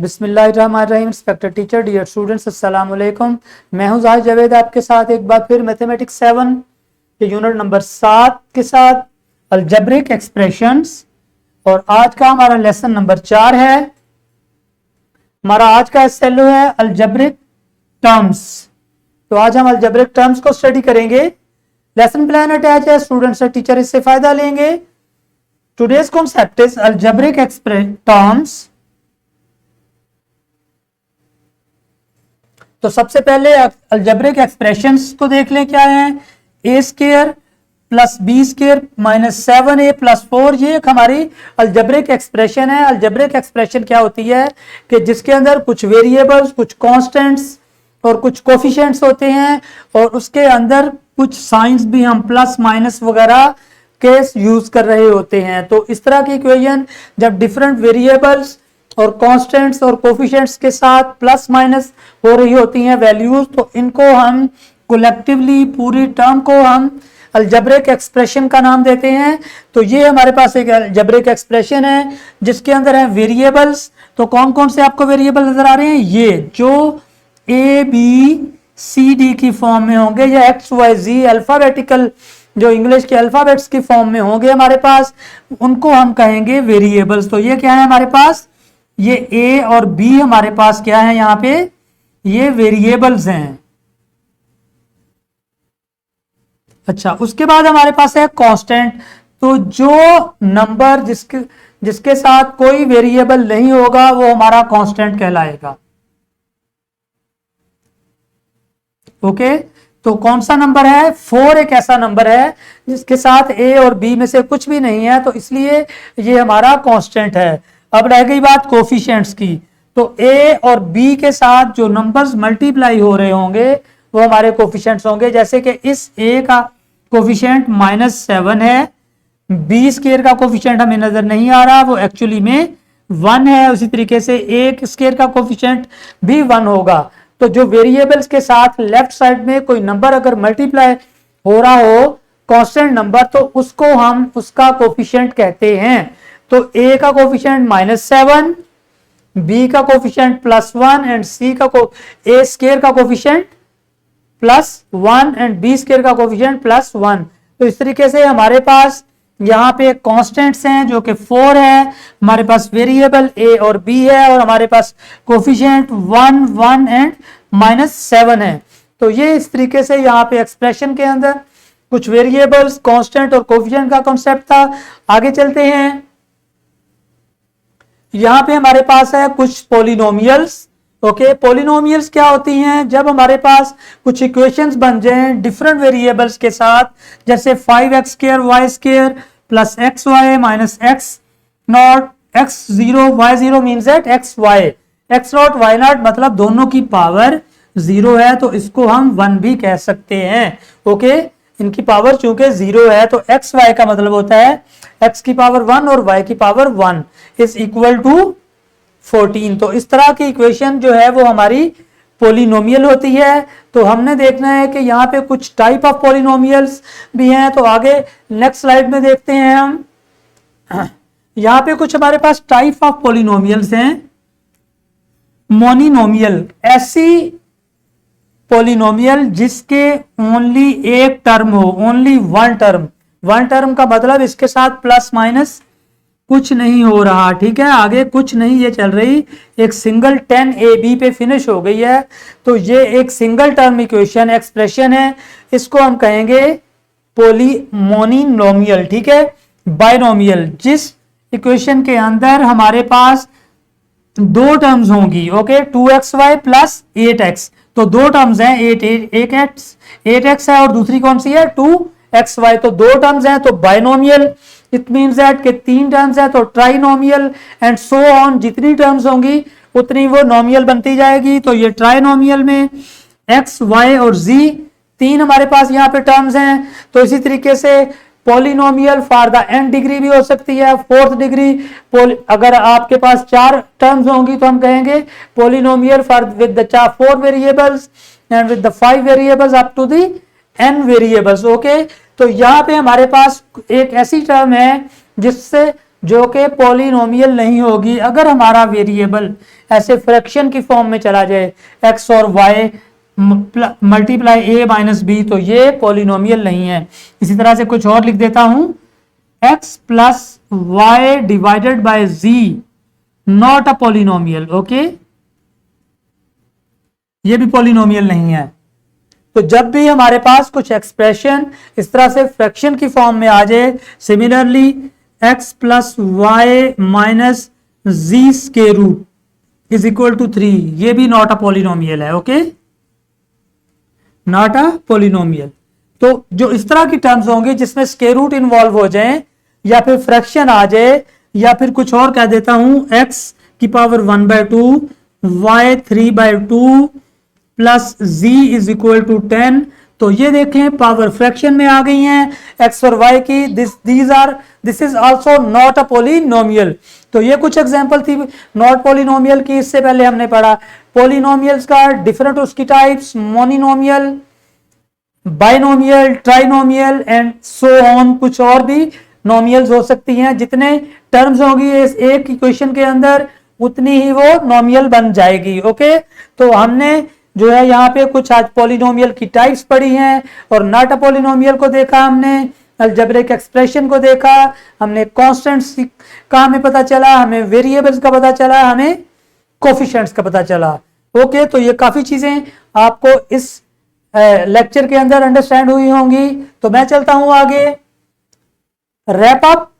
बिस्मिल्लाहिर्रहमानिर्रहीम। Respected teacher, dear students, अस्सलाम वालेकुम। मैं हूं जाहिद जावेद आपके साथ एक बार फिर मैथमेटिक्स 7 के यूनिट नंबर 7 के साथ अलजेब्रिक एक्सप्रेशंस। और आज का हमारा लेसन नंबर 4 है। हमारा आज का एसएलओ है अलजेब्रिक टर्म्स। तो आज हम अलजेब्रिक टर्म्स को स्टडी करेंगे। लेसन प्लान अटैच है, स्टूडेंट्स और टीचर इससे फायदा लेंगे। Today's concept is algebraic terms. तो सबसे पहले अलजेब्रिक एक्सप्रेशंस को देख लें क्या है। A square plus B square minus 7a plus 4, ये एक हमारी अलजेब्रिक एक्सप्रेशन है। अलजेब्रिक एक्सप्रेशन क्या होती है कि जिसके अंदर कुछ वेरिएबल्स, कुछ कांस्टेंट्स और कुछ कोफिशिएंट्स होते हैं, और उसके अंदर कुछ साइंस भी हम प्लस माइनस वगैरह के यूज कर रहे होते हैं। तो इस तरह की इक्वेशन जब डिफरेंट वेरिएबल्स और कांस्टेंट्स और कोफिशिएंट्स के साथ प्लस माइनस हो रही होती हैं वैल्यूज, तो इनको हम कलेक्टिवली पूरी टर्म को हम अलजेब्रिक एक्सप्रेशन का नाम देते हैं। तो ये हमारे पास एक अलजेब्रिक एक्सप्रेशन है जिसके अंदर है वेरिएबल्स। तो कौन कौन से आपको वेरिएबल नजर आ रहे हैं? ये जो ए बी सी डी की फॉर्म में होंगे या एक्स वाई जी अल्फाबेटिकल जो इंग्लिश के अल्फाबेट्स की फॉर्म में होंगे हमारे पास, उनको हम कहेंगे वेरिएबल्स। तो ये क्या है हमारे पास? ये ए और बी हमारे पास क्या है यहाँ पे? ये वेरिएबल्स हैं। अच्छा, उसके बाद हमारे पास है कांस्टेंट। तो जो नंबर जिसके साथ कोई वेरिएबल नहीं होगा वो हमारा कांस्टेंट कहलाएगा। ओके, तो कौन सा नंबर है? 4 एक ऐसा नंबर है जिसके साथ ए और बी में से कुछ भी नहीं है, तो इसलिए ये हमारा कांस्टेंट है। अब रह गई बात कोफिशिएंट्स की। तो ए और बी के साथ जो नंबर्स मल्टीप्लाई हो रहे होंगे वो हमारे कोफिशिएंट्स होंगे। जैसे कि इस ए का कोफिशिएंट -7 है, बी स्क्वायर का कोफिशिएंट हमें नजर नहीं आ रहा, वो एक्चुअली में 1 है। उसी तरीके से ए स्क्वायर का कोफिशिएंट भी 1 होगा। तो जो वेरिएबल्स के साथ लेफ्ट साइड में कोई नंबर अगर मल्टीप्लाई हो रहा हो कांस्टेंट नंबर, तो उसको हम उसका कोफिशिएंट कहते हैं। तो ए का कोफिशिएंट -7, बी का कोफिशिएंट +1 एंड सी का ए स्क्वायर का कोफिशिएंट +1 एंड बी स्क्वायर का कोफिशिएंट +1। तो इस तरीके से हमारे पास यहाँ पे कांस्टेंट्स हैं जो कि 4 है, हमारे पास वेरिएबल ए और बी है, और हमारे पास कोफिशिएंट 1, 1 एंड -7 है। तो ये इस तरीके से यहाँ पे एक्सप्रेशन के अंदर कुछ वेरिएबल्स, कांस्टेंट और कोफिशिएंट का कॉन्सेप्ट था। आगे चलते हैं। यहाँ पे हमारे पास है कुछ पॉलिनोमियल्स। ओके, पॉलिनोमियल्स क्या होती हैं? जब हमारे पास कुछ इक्वेशंस बन जाएं डिफरेंट वेरिएबल्स के साथ, जैसे 5x² y² plus xy minus x0 x0 y0 means that xy x0 y0 मतलब दोनों की पावर 0 है, तो इसको हम 1 भी कह सकते हैं। ओके, इनकी पावर चूंकि 0 है तो xy का मतलब होता है x की पावर 1 और y की पावर 1 इज इक्वल टू 14। तो इस तरह की इक्वेशन जो है वो हमारी पॉलिनोमियल होती है। तो हमने देखना है कि यहाँ पे कुछ टाइप ऑफ पॉलिनोमियल्स भी हैं। तो आगे नेक्स्ट स्लाइड में देखते हैं हम। यहाँ पे कुछ हमारे पास टाइप ऑफ पॉलिनोमियल्स हैं। मोनिनोमियल, ऐसी पॉलिनोमियल जिसके ओनली एक टर्म हो, only one term. One term का मतलब इसके साथ प्लस माइनस कुछ नहीं हो रहा, ठीक है, आगे कुछ नहीं ये चल रही, एक सिंगल 10ab पे फिनिश हो गई है। तो ये एक सिंगल टर्म इक्वेशन एक्सप्रेशन है, इसको हम कहेंगे मोनिनोमियल, ठीक है। बाइनोमियल, जिस इक्वेशन के अंदर हमारे पास दो टर्म्स होंगी। ओके, 2xy प्लस 8x, तो दो टर्म्स हैं, 8x है और दूसरी कौन सी है? 2xy, तो दो टर्म्स हैं तो बाइनोमियल। इट मीन्स दैट के 3 टर्म्स है तो ट्राइनोमियल एंड सो ऑन। जितनी टर्म्स होंगी उतनी वो नोमियल बनती जाएगी। तो ये ट्राइनोमियल में x, y और z 3 हमारे पास यहाँ पे टर्म्स हैं। तो इसी तरीके से polynomial for the n degree भी हो सकती है, 4th डिग्री। अगर आपके पास 4 टर्म्स होंगी तो हम कहेंगे polynomial for with the 4 variables and with the 5 variables up to the n variables. Okay, तो यहाँ पे हमारे पास एक ऐसी टर्म है जिससे जो कि पॉलिनोमियल नहीं होगी अगर हमारा वेरिएबल ऐसे फ्रैक्शन की फॉर्म में चला जाए, x और y multiply a minus B, तो ये पॉलिनोमियल नहीं है। इसी तरह से कुछ और लिख देता हूं, x plus Y divided by z not a polynomial. Okay, ये भी पॉलिनोमियल नहीं है। तो जब भी हमारे पास कुछ एक्सप्रेशन इस तरह से फ्रैक्शन की फॉर्म में आ जाए, similarly x plus Y minus Z square root is equal to 3, ये भी नॉट अ पॉलिनोमियल है। Okay, not a polynomial. तो जो इस तरह की टर्म्स होंगी जिसमें स्क्वायर रूट इन्वॉल्व हो जाए या फिर फ्रैक्शन आ जाए या फिर कुछ और कह देता हूं, x की power 1/2 y 3/2 plus z is equal to 10, तो ये देखें पावर फ्रैक्शन में आ गई हैं x और y की। This is also not a polynomial. तो ये कुछ एग्जांपल थी नॉट पॉलिनोमियल की। इससे पहले हमने पढ़ा पॉलिनोमियल्स का डिफरेंट उसकी types, monomial, binomial, trinomial and so on. कुछ और भी नोमियल्स हो सकती हैं। जितने टर्म्स होंगी इस एक इक्वेशन के अंदर उतनी ही वो नोमियल बन जाएगी। ओके, तो हमने जो है यहाँ पे कुछ आज पॉलिनोमियल की टाइप्स पढ़ी हैं और नॉट अ पॉलिनोमियल को देखा हमने, अलजेब्रिक एक्सप्रेशन को देखा हमने, कांस्टेंट्स का हमें पता चला, हमें वेरिएबल्स का पता चला, हमें कोफिशिएंट्स का पता चला। ओके, तो ये काफी चीजें आपको इस लेक्चर के अंदर अंडरस्टैंड हुई होंगी। तो मैं चलता हूं आगे। Wrap up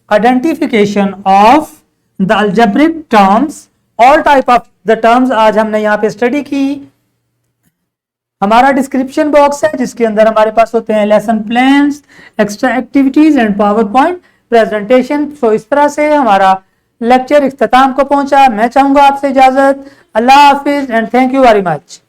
identification of the algebraic terms, all type of the terms आज हमने यहाँ पे स्टडी की। हमारा डिस्क्रिप्शन बॉक्स है जिसके अंदर हमारे पास होते हैं lesson plans, extra activities and power point presentation. तो इस तरह से हमारा लेक्चर इख्तिताम को पहुंचा। मैं चाहूंगा आपसे इजाजत। अल्लाह हाफिज and thank you very much.